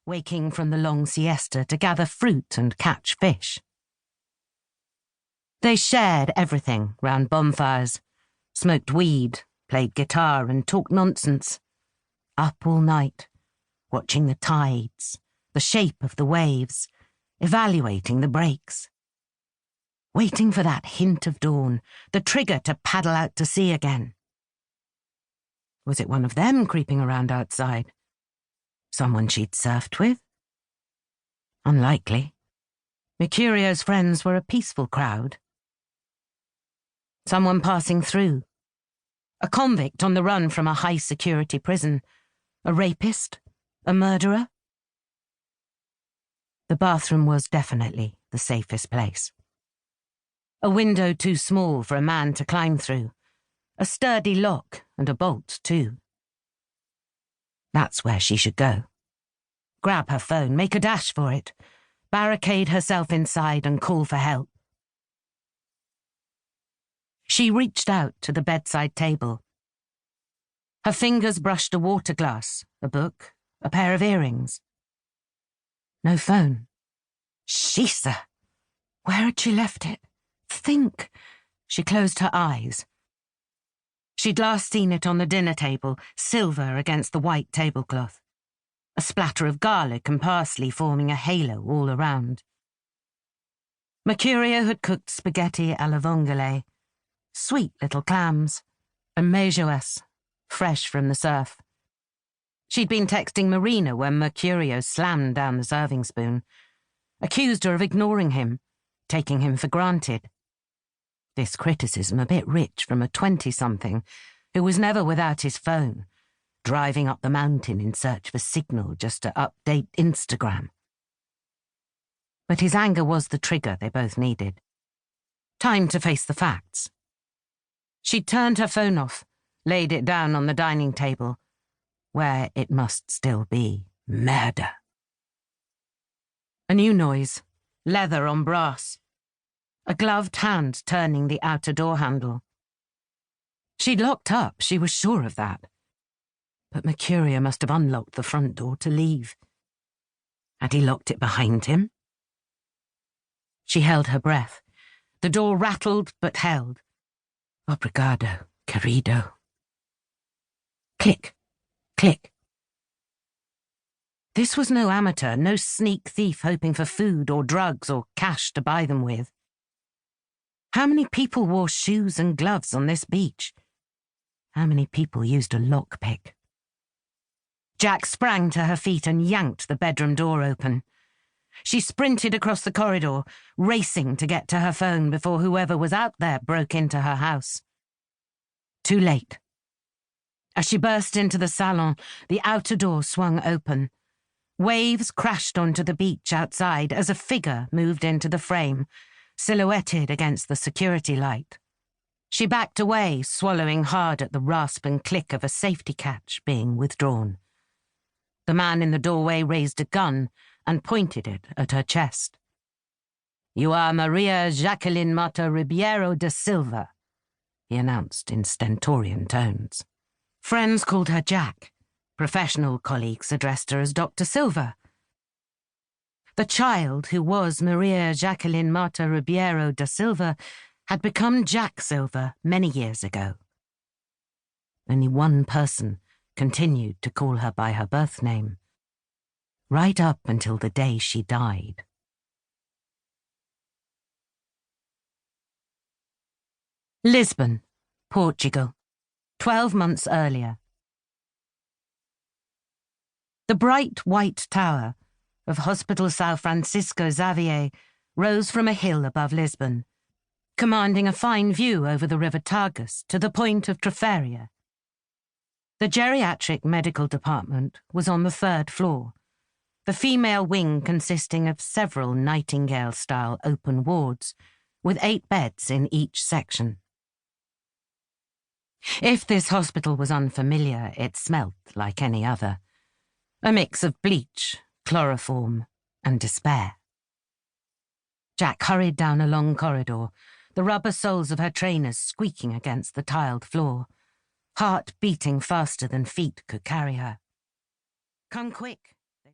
waking from the long siesta to gather fruit and catch fish. They shared everything round bonfires, smoked weed, played guitar and talked nonsense. Up all night, watching the tides, the shape of the waves, evaluating the breaks. Waiting for that hint of dawn, the trigger to paddle out to sea again. Was it one of them creeping around outside? Someone she'd surfed with? Unlikely. Mercurio's friends were a peaceful crowd. Someone passing through. A convict on the run from a high-security prison. A rapist? A murderer? The bathroom was definitely the safest place. A window too small for a man to climb through. A sturdy lock and a bolt, too. That's where she should go. Grab her phone, make a dash for it, barricade herself inside and call for help. She reached out to the bedside table. Her fingers brushed a water glass, a book, a pair of earrings. No phone. Shisa! Where had she left it? Think. She closed her eyes. She'd last seen it on the dinner table, silver against the white tablecloth. A splatter of garlic and parsley forming a halo all around. Mercurio had cooked spaghetti alla vongole, sweet little clams, and meijoas, fresh from the surf. She'd been texting Marina when Mercurio slammed down the serving spoon, accused her of ignoring him, taking him for granted. This criticism a bit rich from a 20-something who was never without his phone, driving up the mountain in search for signal just to update Instagram. But his anger was the trigger they both needed. Time to face the facts. She'd turned her phone off, laid it down on the dining table, where it must still be murder. A new noise, leather on brass. A gloved hand turning the outer door handle. She'd locked up, she was sure of that. But Mercurio must have unlocked the front door to leave. Had he locked it behind him? She held her breath. The door rattled but held. Obrigado, querido. Click, click. This was no amateur, no sneak thief hoping for food or drugs or cash to buy them with. How many people wore shoes and gloves on this beach? How many people used a lockpick? Jaq sprang to her feet and yanked the bedroom door open. She sprinted across the corridor, racing to get to her phone before whoever was out there broke into her house. Too late. As she burst into the salon, the outer door swung open. Waves crashed onto the beach outside as a figure moved into the frame, silhouetted against the security light. She backed away, swallowing hard at the rasp and click of a safety catch being withdrawn. The man in the doorway raised a gun and pointed it at her chest. "You are Maria Jacqueline Mata Ribeiro da Silva," he announced in stentorian tones. Friends called her Jaq. Professional colleagues addressed her as Dr. Silver. The child, who was Maria Jacqueline Mata Ribeiro da Silva, had become Jaq Silver many years ago. Only one person continued to call her by her birth name, right up until the day she died. Lisbon, Portugal, 12 months earlier. The bright white tower of Hospital São Francisco Xavier rose from a hill above Lisbon, commanding a fine view over the river Tagus to the point of Trafaria. The geriatric medical department was on the 3rd floor, the female wing consisting of several Nightingale-style open wards, with 8 beds in each section. If this hospital was unfamiliar, it smelt like any other. A mix of bleach, chloroform, and despair. Jaq hurried down a long corridor, the rubber soles of her trainers squeaking against the tiled floor, heart beating faster than feet could carry her. "Come quick,"